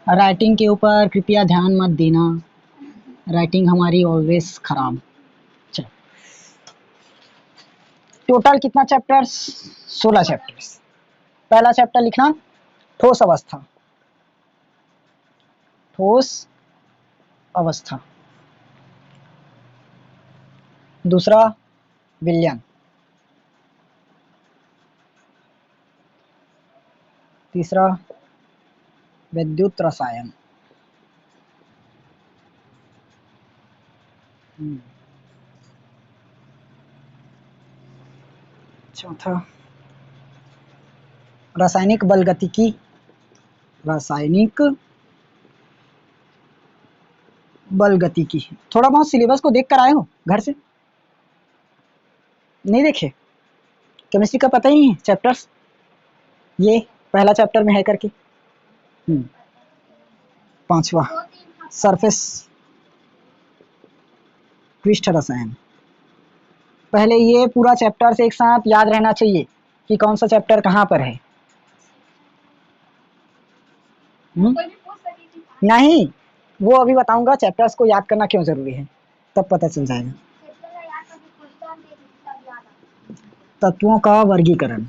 Writing के ऊपर कृपया ध्यान मत देना, राइटिंग हमारी ऑलवेज खराब। चलो, टोटल कितना चैप्टर्स? 16 चैप्टर्स। पहला चैप्टर लिखना ठोस अवस्था, ठोस अवस्था। दूसरा विलयन, तीसरा विद्युत रसायन, चौथा रासायनिक बलगतिकी, रासायनिक बलगतिकी। थोड़ा बहुत सिलेबस को देख कर आए हो घर से? नहीं देखे? केमिस्ट्री का पता ही नहीं है चैप्टर्स, ये पहला चैप्टर में है करके। पांचवा सरफेस पृष्ठ रसायन। पहले ये पूरा चैप्टर से एक साथ याद रहना चाहिए कि कौन सा चैप्टर कहाँ पर है। नहीं, वो अभी बताऊंगा चैप्टर्स को याद करना क्यों जरूरी है, तब पता चल जाएगा। तत्वों का वर्गीकरण,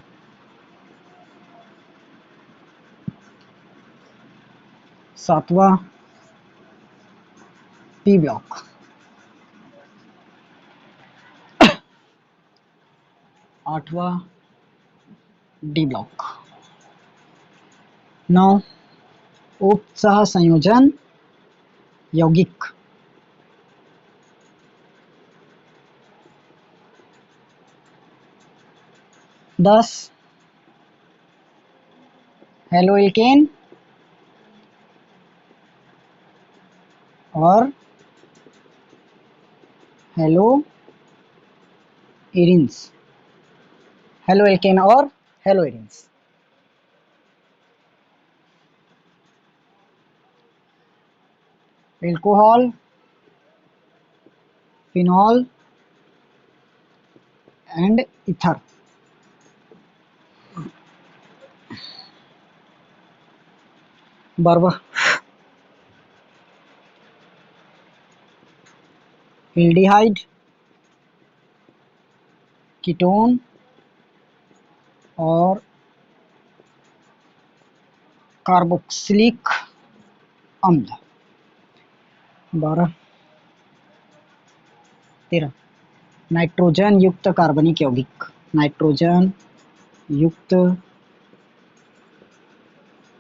सातवां पी ब्लॉक, आठवां डी ब्लॉक, 9 उपसह संयोजन यौगिक, 10 हेलोइकेन और हेलो एरिन्स, हेलोएल्केन और haloarenes. Alcohol, phenol and ether. बर्ब, एल्डिहाइड, कीटोन और कार्बोक्सिलिक अम्ल। 12 13 नाइट्रोजन युक्त कार्बनिक यौगिक, नाइट्रोजन युक्त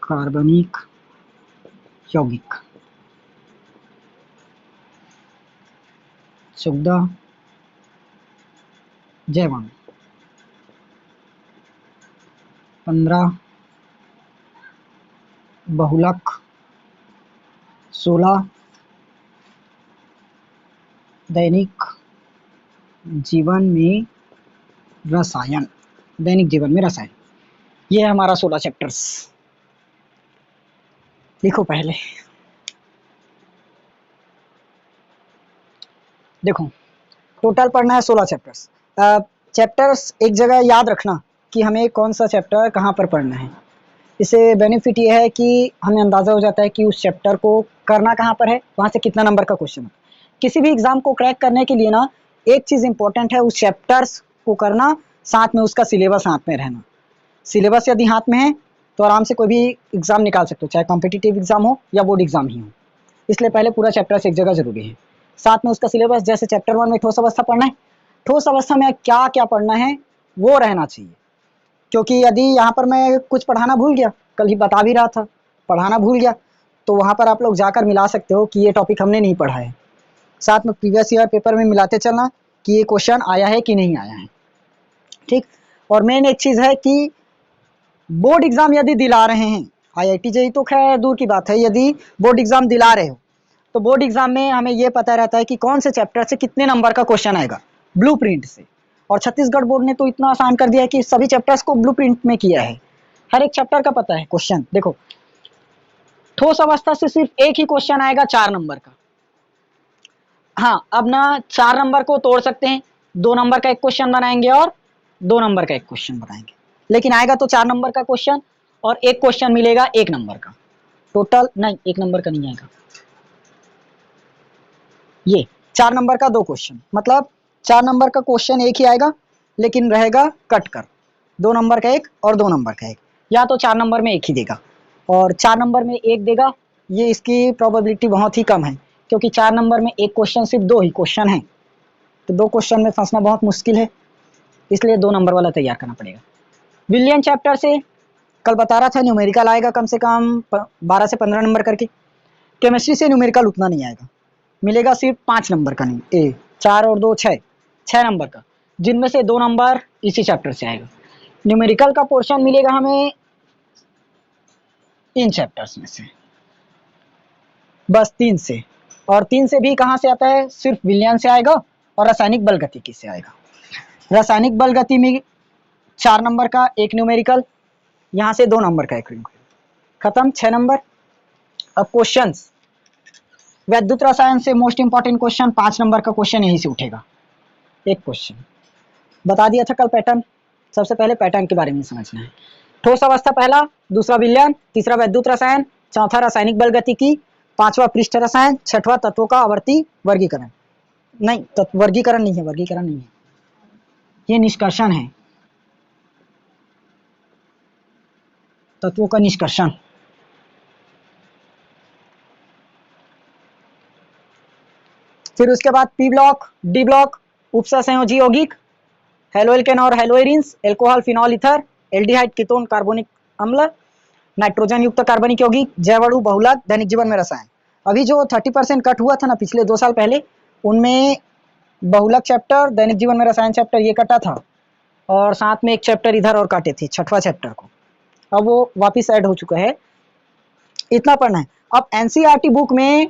कार्बनिक यौगिक। 14 जैवाणु। 15 बहुलक। 16 दैनिक जीवन में रसायन, दैनिक जीवन में रसायन। ये है हमारा 16 चैप्टर्स। लिखो पहले, देखो टोटल पढ़ना है 16 चैप्टर्स। चैप्टर्स एक जगह याद रखना कि हमें कौन सा चैप्टर कहाँ पर पढ़ना है। इससे बेनिफिट ये है कि हमें अंदाज़ा हो जाता है कि उस चैप्टर को करना कहाँ पर है, वहाँ से कितना नंबर का क्वेश्चन है। किसी भी एग्ज़ाम को क्रैक करने के लिए ना एक चीज़ इंपॉर्टेंट है, उस चैप्टर्स को करना, साथ में उसका सिलेबस हाथ में रहना। सिलेबस यदि हाथ में है तो आराम से कोई भी एग्ज़ाम निकाल सकते हो, चाहे कॉम्पिटिटिव एग्ज़ाम हो या बोर्ड एग्ज़ाम ही हो। इसलिए पहले पूरा चैप्टर्स एक जगह जरूरी है, साथ में उसका सिलेबस। जैसे चैप्टर 1 में ठोस अवस्था पढ़ना है, ठोस अवस्था में क्या क्या पढ़ना है वो रहना चाहिए। क्योंकि यदि यहाँ पर मैं कुछ पढ़ाना भूल गया, कल ही बता भी रहा था, पढ़ाना भूल गया, तो वहाँ पर आप लोग जाकर मिला सकते हो कि ये टॉपिक हमने नहीं पढ़ा है। साथ में प्रीवियस ईयर पेपर में मिलाते चलना कि ये क्वेश्चन आया है कि नहीं आया है, ठीक। और मेन एक चीज़ है कि बोर्ड एग्ज़ाम यदि दिला रहे हैं, IIT JEE तो खैर दूर की बात है, यदि बोर्ड एग्ज़ाम दिला रहे हो तो बोर्ड एग्ज़ाम में हमें ये पता रहता है कि कौन से चैप्टर से कितने नंबर का क्वेश्चन आएगा ब्लूप्रिंट से। और छत्तीसगढ़ बोर्ड ने तो इतना आसान कर दिया है कि सभी चैप्टर्स को ब्लूप्रिंट में किया है, हर एक चैप्टर का पता है क्वेश्चन। देखो ठोस अवस्था से सिर्फ एक ही क्वेश्चन आएगा 4 नंबर का। हाँ, अब ना 4 नंबर को तोड़ सकते हैं, 2 नंबर का एक क्वेश्चन बनाएंगे और 2 नंबर का एक क्वेश्चन बनाएंगे, लेकिन आएगा तो 4 नंबर का क्वेश्चन और एक क्वेश्चन मिलेगा 1 नंबर का। टोटल नहीं, 1 नंबर का नहीं आएगा। ये 4 नंबर का 2 क्वेश्चन, मतलब 4 नंबर का क्वेश्चन एक ही आएगा लेकिन रहेगा कट कर, 2 नंबर का एक और 2 नंबर का एक, या तो 4 नंबर में एक ही देगा और 4 नंबर में एक देगा। ये इसकी प्रोबेबिलिटी बहुत ही कम है क्योंकि 4 नंबर में एक क्वेश्चन सिर्फ 2 ही क्वेश्चन है, तो 2 क्वेश्चन में फंसना बहुत मुश्किल है, इसलिए 2 नंबर वाला तैयार करना पड़ेगा। विलियन चैप्टर से कल बता रहा था न्यूमेरिकल आएगा कम से कम 12 से 15 नंबर करके। केमिस्ट्री से न्यूमेरिकल उतना नहीं आएगा, मिलेगा सिर्फ 5 नंबर का, नहीं 4 और 2 6 नंबर का, जिनमें से 2 नंबर इसी चैप्टर से आएगा। न्यूमेरिकल का पोर्शन मिलेगा हमें इन चैप्टर्स में से, बस 3 से, और 3 से भी कहाँ से आता है, सिर्फ विलियन से आएगा और रासायनिक बल गतिकी से आएगा। रासायनिक बल गति में 4 नंबर का एक न्यूमेरिकल, यहाँ से 2 नंबर का एक न्यूमेरिकल, खत्म 6 नंबर। अब क्वेश्चंस, वैद्युत रसायन से मोस्ट इंपॉर्टेंट क्वेश्चन 5 नंबर का क्वेश्चन यहीं से उठेगा। एक क्वेश्चन बता दिया था कल पैटर्न, सबसे पहले पैटर्न के बारे में समझना है। ठोस अवस्था पहला, दूसरा विलयन, तीसरा वैद्युत रसायन, चौथा रासायनिक बल गतिकी, पांचवा पृष्ठ रसायन, छठवां तत्वों का आवर्ती वर्गीकरण। नहीं, वर्गीकरण नहीं है, वर्गीकरण नहीं है, ये निष्कर्षण है, तत्वों का निष्कर्षण। फिर उसके बाद पी ब्लॉक, डी ब्लॉक, उपसंयोजी यौगिक, हेलोएल्केन और haloarenes, alcohol, phenol, ether, aldehyde, ketone, carbonic अम्ल, नाइट्रोजन युक्त कार्बनिक यौगिक, जैवअणु, बहुलक, दैनिक जीवन में रसायन। अभी जो 30% कट हुआ था ना पिछले 2 साल पहले, उनमें बहुलक चैप्टर, दैनिक जीवन में रसायन चैप्टर ये कटा था और साथ में एक चैप्टर इधर और काटे थे, 6वां चैप्टर को, अब वो वापस ऐड हो चुका है। इतना पढ़ना है। अब एनसीईआरटी बुक में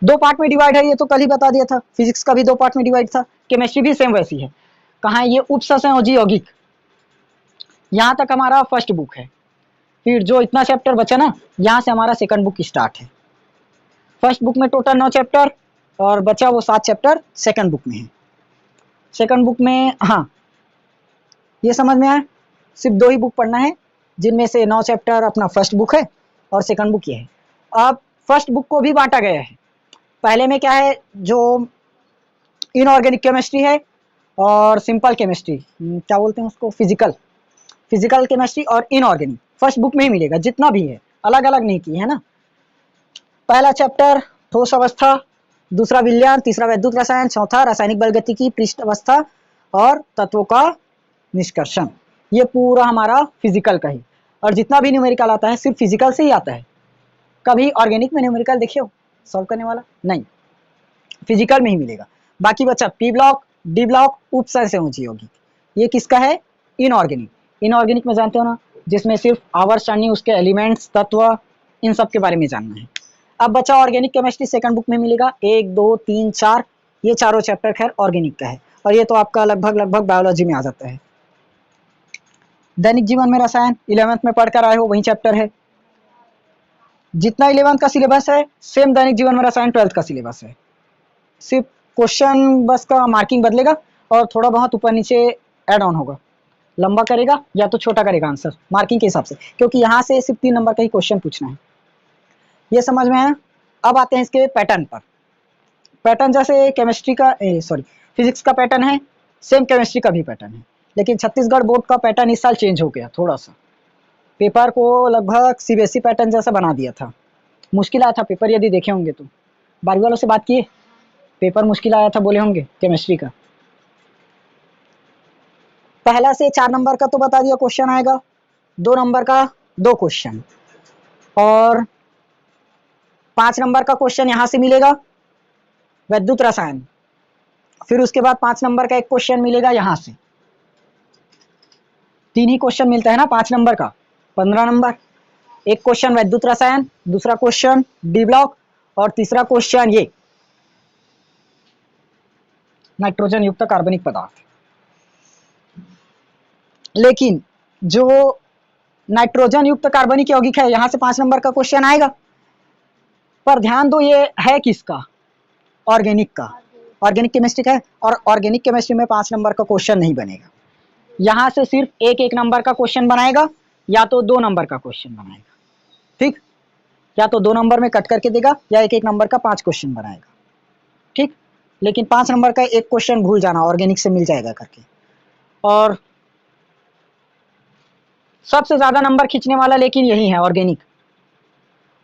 2 पार्ट में डिवाइड है, ये तो कल ही बता दिया था। फिजिक्स का भी 2 पार्ट में डिवाइड था, केमिस्ट्री भी सेम वैसी है। कहाँ है ये, उपसंयोजी यौगिक, यहाँ तक हमारा फर्स्ट बुक है। फिर जो इतना चैप्टर बचा ना, यहाँ से हमारा सेकंड बुक स्टार्ट है। फर्स्ट बुक में टोटल 9 चैप्टर और बचा वो 7 चैप्टर सेकंड बुक में है। सेकंड बुक में हाँ, ये समझ में आया, सिर्फ 2 ही बुक पढ़ना है, जिनमें से 9 चैप्टर अपना फर्स्ट बुक है और सेकंड बुक ये है। अब फर्स्ट बुक को भी बांटा गया है। पहले में क्या है, जो इनऑर्गेनिक केमिस्ट्री है और सिंपल केमिस्ट्री, क्या बोलते हैं उसको, फिजिकल केमिस्ट्री और इनऑर्गेनिक फर्स्ट बुक में ही मिलेगा, जितना भी है, अलग अलग नहीं की है ना। पहला चैप्टर ठोस अवस्था, दूसरा विलयन, तीसरा वैद्युत रसायन, चौथा रासायनिक बल गतिकी, पृष्ठ अवस्था और तत्वों का निष्कर्षण। ये पूरा हमारा फिजिकल का ही, और जितना भी न्यूमेरिकल आता है सिर्फ फिजिकल से ही आता है। कभी ऑर्गेनिक में न्यूमेरिकल देखियो सॉल्व करने वाला नहीं, फिजिकल में ही मिलेगा। बाकी बचा पी ब्लॉक, डी ब्लॉक, उपसंयोजी यौगिक, ये किसका है, इनऑर्गेनिक। इनऑर्गेनिक में जानते हो ना, जिसमें सिर्फ आवर्त सारणी, उसके एलिमेंट्स, तत्व, इन सब के बारे में जानना है। अब बचा ऑर्गेनिक केमिस्ट्री, सेकंड बुक में मिलेगा 1 2 3 4, ये चारों चैप्टर खैर ऑर्गेनिक का है, और ये तो आपका लगभग बायोलॉजी में आ जाता है। दैनिक जीवन में रसायन 11th में पढ़कर आए हो, वही चैप्टर है। जितना 11th का सिलेबस है सेम दैनिक जीवन में रसायन 12th का सिलेबस है, सिर्फ क्वेश्चन बस का मार्किंग बदलेगा और थोड़ा बहुत ऊपर नीचे ऐड ऑन होगा, लंबा करेगा या तो छोटा करेगा आंसर मार्किंग के हिसाब से, क्योंकि यहाँ से सिर्फ 3 नंबर का ही क्वेश्चन पूछना है। ये समझ में आया। अब आते हैं इसके पैटर्न पर। पैटर्न जैसे केमिस्ट्री का फिजिक्स का पैटर्न है, सेम केमिस्ट्री का भी पैटर्न है, लेकिन छत्तीसगढ़ बोर्ड का पैटर्न इस साल चेंज हो गया थोड़ा सा। पेपर को लगभग सीबीएसई पैटर्न जैसा बना दिया था। मुश्किल आया था पेपर, यदि देखे होंगे तो, बारी वालों से बात किए, पेपर मुश्किल आया था बोले होंगे केमिस्ट्री का। पहला से 4 नंबर का तो बता दिया क्वेश्चन आएगा, 2 नंबर का 2 क्वेश्चन, और 5 नंबर का क्वेश्चन यहाँ से मिलेगा वैद्युत रसायन। फिर उसके बाद 5 नंबर का एक क्वेश्चन मिलेगा यहाँ से। 3 ही क्वेश्चन मिलता है ना 5 नंबर का, 15 नंबर। एक क्वेश्चन वैद्युत रसायन, दूसरा क्वेश्चन डी ब्लॉक, और तीसरा क्वेश्चन ये नाइट्रोजन युक्त कार्बनिक पदार्थ। लेकिन जो नाइट्रोजन युक्त कार्बनिक यौगिक है, यहाँ से 5 नंबर का क्वेश्चन आएगा, पर ध्यान दो ये है किसका, ऑर्गेनिक का। ऑर्गेनिक केमिस्ट्री का है, और ऑर्गेनिक केमिस्ट्री में 5 नंबर का क्वेश्चन नहीं बनेगा। यहाँ से सिर्फ 1 1 नंबर का क्वेश्चन बनाएगा या तो 2 नंबर का क्वेश्चन बनाएगा, ठीक। या तो 2 नंबर में कट करके देगा या एक एक नंबर का 5 क्वेश्चन बनाएगा, ठीक। लेकिन 5 नंबर का एक क्वेश्चन भूल जाना, ऑर्गेनिक से मिल जाएगा करके। और सबसे ज़्यादा नंबर खींचने वाला लेकिन यही है, ऑर्गेनिक।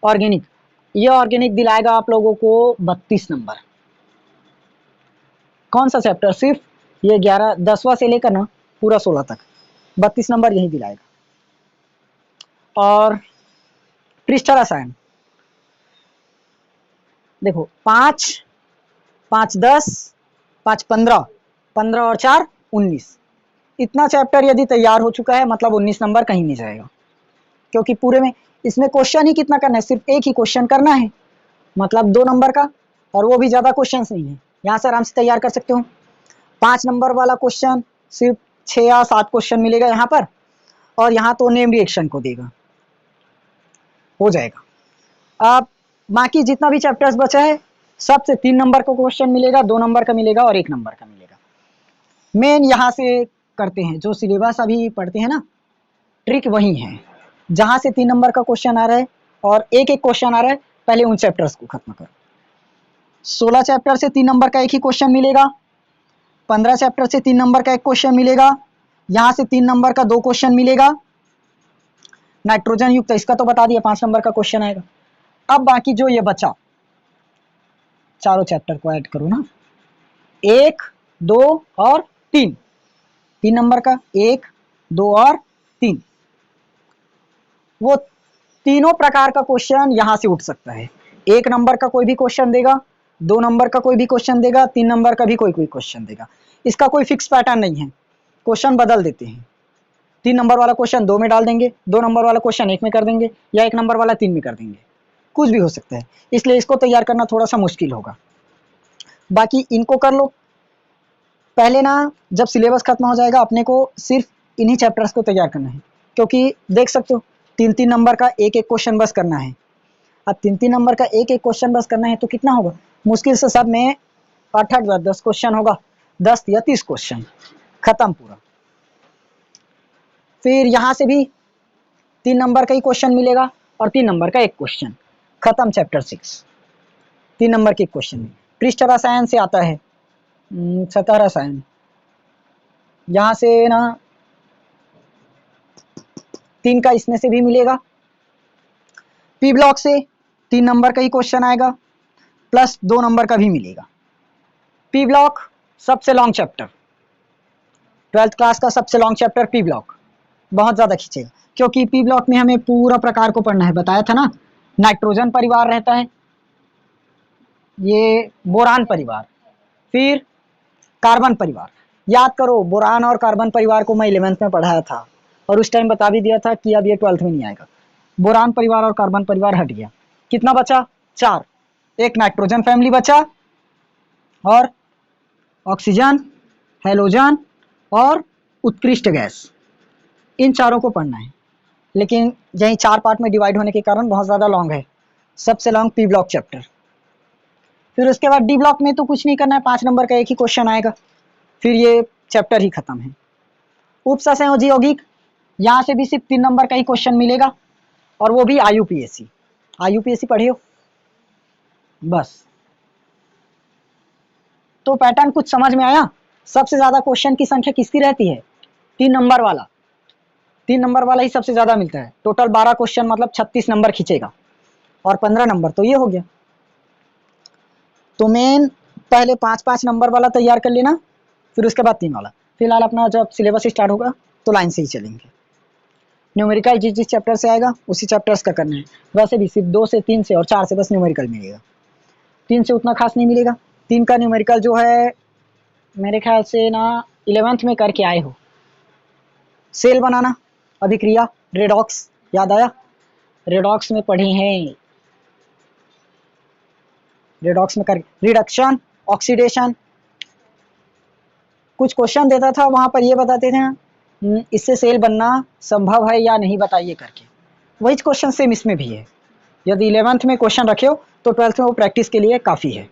ऑर्गेनिक, ये ऑर्गेनिक दिलाएगा आप लोगों को 32 नंबर। कौन सा चैप्टर? सिर्फ ये 10वां से लेकर ना पूरा 16 तक 32 नंबर यही दिलाएगा। और पृष्ठ रसायन देखो, 5 5 10 5 15, 15 और 4 19, इतना चैप्टर यदि तैयार हो चुका है मतलब 19 नंबर कहीं नहीं जाएगा, क्योंकि पूरे में इसमें क्वेश्चन ही कितना करना है, सिर्फ एक ही क्वेश्चन करना है, मतलब 2 नंबर का, और वो भी ज़्यादा क्वेश्चन नहीं है, यहाँ से आराम से तैयार कर सकते हो। 5 नंबर वाला क्वेश्चन सिर्फ 6 या 7 क्वेश्चन मिलेगा यहाँ पर, और यहाँ तो नेम रिएक्शन को देगा, हो जाएगा। अब बाकी जितना भी चैप्टर्स बचा है सबसे 3 नंबर का क्वेश्चन मिलेगा, 2 नंबर का मिलेगा और 1 नंबर का मिलेगा। मेन यहाँ से करते हैं, जो सिलेबस अभी पढ़ते हैं ना, ट्रिक वही है, जहाँ से 3 नंबर का क्वेश्चन आ रहा है और एक एक क्वेश्चन आ रहा है, पहले उन चैप्टर्स को खत्म करो। 16 चैप्टर से 3 नंबर का एक ही क्वेश्चन मिलेगा, 15 चैप्टर से 3 नंबर का एक क्वेश्चन मिलेगा, यहाँ से 3 नंबर का 2 क्वेश्चन मिलेगा। नाइट्रोजन युक्त इसका तो बता दिया 5 नंबर का क्वेश्चन आएगा। अब बाकी जो ये बचा, चारों चैप्टर को ऐड करो ना, 1 2 और 3, 3 नंबर का 1 2 और 3, वो तीनों प्रकार का क्वेश्चन यहाँ से उठ सकता है। 1 नंबर का कोई भी क्वेश्चन देगा, 2 नंबर का कोई भी क्वेश्चन देगा, 3 नंबर का भी कोई क्वेश्चन देगा। इसका कोई फिक्स पैटर्न नहीं है, क्वेश्चन बदल देते हैं। 3 नंबर वाला क्वेश्चन 2 में डाल देंगे, 2 नंबर वाला क्वेश्चन 1 में कर देंगे, या 1 नंबर वाला 3 में कर देंगे, कुछ भी हो सकता है। इसलिए इसको तैयार करना थोड़ा सा मुश्किल होगा। बाकी इनको कर लो पहले ना, जब सिलेबस खत्म हो जाएगा अपने को सिर्फ इन्हीं चैप्टर्स को तैयार करना है, क्योंकि देख सकते हो 3-3 नंबर का एक एक क्वेश्चन बस करना है। अब 3-3 नंबर का एक एक क्वेश्चन बस करना है तो कितना होगा, मुश्किल से सब में 8-8 10 क्वेश्चन होगा, 10 या 30 क्वेश्चन खत्म पूरा। फिर यहाँ से भी 3 नंबर का ही क्वेश्चन मिलेगा और 3 नंबर का एक क्वेश्चन, खत्म चैप्टर 6। 3 नंबर के क्वेश्चन में पृष्ठ रसायन से आता है, सतह रसायन, यहाँ से ना 3 का इसमें से भी मिलेगा। पी ब्लॉक से 3 नंबर का ही क्वेश्चन आएगा, प्लस 2 नंबर का भी मिलेगा। पी ब्लॉक सबसे लॉन्ग चैप्टर, 12th क्लास का सबसे लॉन्ग चैप्टर पी ब्लॉक, बहुत ज़्यादा खींचेगा, क्योंकि पी ब्लॉक में हमें पूरा प्रकार को पढ़ना है, बताया था ना। नाइट्रोजन परिवार रहता है, ये बोरान परिवार, फिर कार्बन परिवार। याद करो, बोरान और कार्बन परिवार को मैं 11th में पढ़ाया था और उस टाइम बता भी दिया था कि अब ये 12th में नहीं आएगा। बोरान परिवार और कार्बन परिवार हट गया, कितना बचा? 4, एक नाइट्रोजन फैमिली बचा, और ऑक्सीजन, हेलोजन और उत्कृष्ट गैस, इन चारों को पढ़ना है। लेकिन यही 4 पार्ट में डिवाइड होने के कारण बहुत ज़्यादा लॉन्ग है, सबसे लॉन्ग पी ब्लॉक चैप्टर। फिर उसके बाद डी ब्लॉक में तो कुछ नहीं करना है, 5 नंबर का एक ही क्वेश्चन आएगा, फिर ये चैप्टर ही खत्म है। उपसंयोजी यौगिक, यहाँ से भी सिर्फ 3 नंबर का ही क्वेश्चन मिलेगा, और वो भी IUPAC। IUPAC पढ़े हो बस। तो पैटर्न कुछ समझ में आया? सबसे ज़्यादा क्वेश्चन की संख्या किसकी रहती है? 3 नंबर वाला, 3 नंबर वाला ही सबसे ज़्यादा मिलता है। टोटल 12 क्वेश्चन मतलब 36 नंबर खींचेगा, और 15 नंबर तो ये हो गया। तो मेन पहले 5-5 नंबर वाला तैयार कर लेना, फिर उसके बाद 3 वाला। फिलहाल अपना जब सिलेबस स्टार्ट होगा तो लाइन से ही चलेंगे। न्यूमेरिकल जिस जिस चैप्टर से आएगा उसी चैप्टर्स का करना है। वैसे भी सिर्फ 2 से 3 से और 4 से बस न्यूमेरिकल मिलेगा, 3 से उतना खास नहीं मिलेगा। 3 का न्यूमेरिकल जो है मेरे ख्याल से ना 11th में करके आए हो। सेल बनाना, अभिक्रिया, रेडॉक्स, याद आया? रेडॉक्स में पढ़े हैं, रेडॉक्स में कर रिडक्शन, ऑक्सीडेशन, कुछ क्वेश्चन देता था वहाँ पर ये बताते थे ना, इससे सेल बनना संभव है या नहीं बताइए करके। वही क्वेश्चन सेम इसमें भी है। यदि 11th में क्वेश्चन रखे हो तो 12th में वो प्रैक्टिस के लिए काफ़ी है।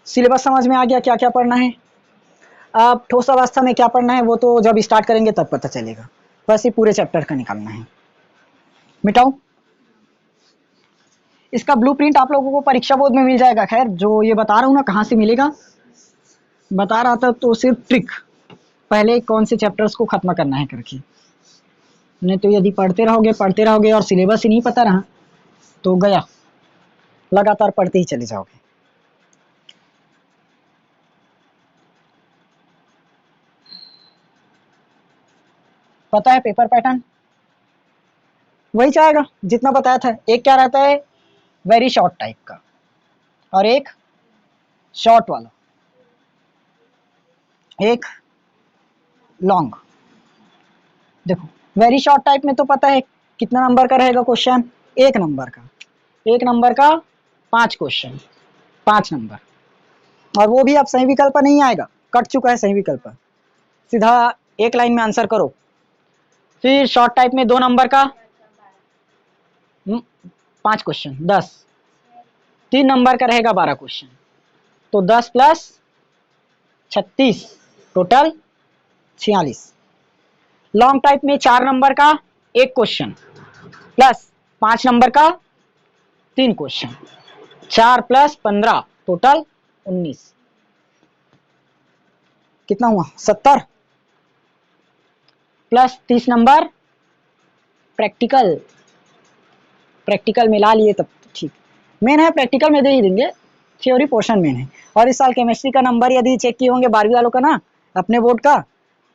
सिलेबस समझ में आ गया क्या क्या पढ़ना है? अब ठोस अवस्था में क्या पढ़ना है वो तो जब स्टार्ट करेंगे तब पता चलेगा, बस ये पूरे चैप्टर का निकालना है। मिटाओ, इसका ब्लूप्रिंट आप लोगों को परीक्षा बोर्ड में मिल जाएगा। खैर जो ये बता रहा हूँ ना कहाँ से मिलेगा, बता रहा था तो सिर्फ ट्रिक, पहले कौन से चैप्टर्स को खत्म करना है करके। नहीं तो यदि पढ़ते रहोगे और सिलेबस ही नहीं पता रहा तो गया, लगातार पढ़ते ही चले जाओगे। पता है पेपर पैटर्न वही चाहेगा जितना बताया था। एक क्या रहता है वेरी शॉर्ट टाइप का और एक शॉर्ट वाला, एक लॉन्ग। देखो वेरी शॉर्ट टाइप में तो पता है कितना नंबर का रहेगा क्वेश्चन, 1 नंबर का, 1 नंबर का 5 क्वेश्चन, 5 नंबर, और वो भी अब सही विकल्प नहीं आएगा, कट चुका है सही विकल्प, सीधा एक लाइन में आंसर करो। फिर शॉर्ट टाइप में 2 नंबर का 5 क्वेश्चन 10, 3 नंबर का रहेगा 12 क्वेश्चन, तो 10 प्लस 36 टोटल 46। लॉन्ग टाइप में 4 नंबर का 1 क्वेश्चन प्लस 5 नंबर का 3 क्वेश्चन, 4 प्लस 15 टोटल 19। कितना हुआ 70 प्लस 30 नंबर प्रैक्टिकल, प्रैक्टिकल मिला लिए तब तो ठीक। मेन है प्रैक्टिकल में दे ही देंगे, थ्योरी पोर्शन मेन है। और इस साल केमिस्ट्री का नंबर यदि चेक किए होंगे 12वीं वालों का ना अपने बोर्ड का,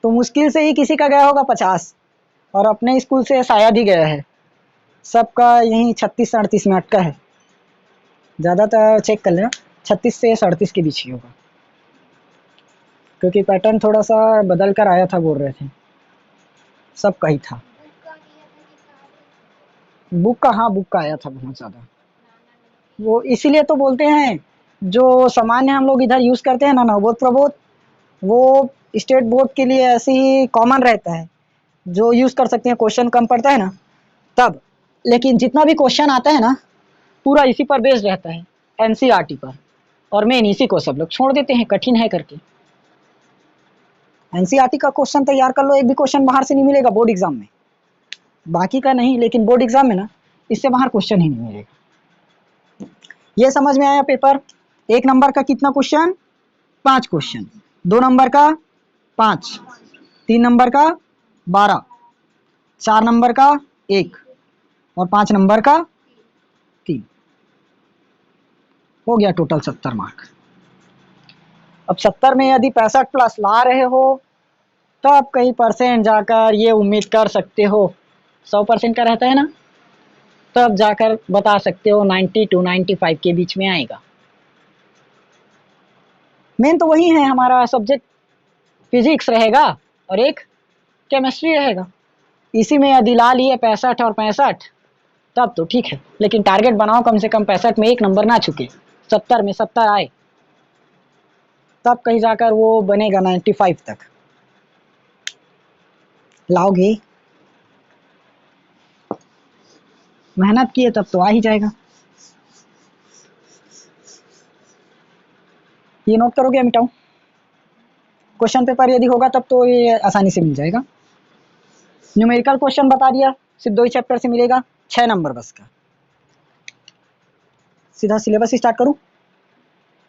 तो मुश्किल से ही किसी का गया होगा 50, और अपने स्कूल से शायद ही गया है, सबका यही 36-38 में अटका है। ज़्यादातर चेक कर लेना 36 से 37 के बीच ही होगा, क्योंकि पैटर्न थोड़ा सा बदल कर आया था बोल रहे थे, सबका ही था। बुक का, हाँ बुक का आया था बहुत ज़्यादा, वो इसीलिए तो बोलते हैं जो सामान्य हम लोग इधर यूज़ करते हैं ना नवबोध प्रबोध, वो स्टेट बोर्ड के लिए ऐसे ही कॉमन रहता है, जो यूज़ कर सकते हैं, क्वेश्चन कम पड़ता है ना तब। लेकिन जितना भी क्वेश्चन आता है ना पूरा इसी पर बेस्ड रहता है, एनसीईआरटी पर, और मेन इसी को सब लोग छोड़ देते हैं कठिन है करके। एनसीईआरटी का क्वेश्चन तैयार कर लो, एक भी क्वेश्चन बाहर से नहीं मिलेगा बोर्ड एग्जाम में, बाकी का नहीं लेकिन बोर्ड एग्जाम में ना इससे बाहर क्वेश्चन ही नहीं मिलेगा। ये समझ में आया पेपर। 1 नंबर का कितना क्वेश्चन 5 क्वेश्चन, 2 नंबर का 5, 3 नंबर का 12, 4 नंबर का 1 और 5 नंबर का 3, हो गया टोटल 70 मार्क। अब 70 में यदि 65 प्लस ला रहे हो तो आप कई परसेंट जाकर ये उम्मीद कर सकते हो, 100% का रहता है ना, तब जाकर बता सकते हो 90 to 95 के बीच में आएगा। मेन तो वही है हमारा सब्जेक्ट, फिजिक्स रहेगा और एक केमिस्ट्री रहेगा, इसी में यदि ला लिए 65 और 65 तब तो ठीक है, लेकिन टारगेट बनाओ कम से कम 65 में 1 नंबर ना चुके, 70 में 70 आए, तब कहीं जाकर वो बनेगा 95 तक। लाओगे, मेहनत किए तब तो आ ही जाएगा। ये नोट करोगे या मिटाऊं? क्वेश्चन पेपर यदि होगा तब तो ये आसानी से मिल जाएगा। न्यूमेरिकल क्वेश्चन बता दिया, सिर्फ 2 ही चैप्टर से मिलेगा, 6 नंबर बस का। सीधा सिलेबस स्टार्ट करूं?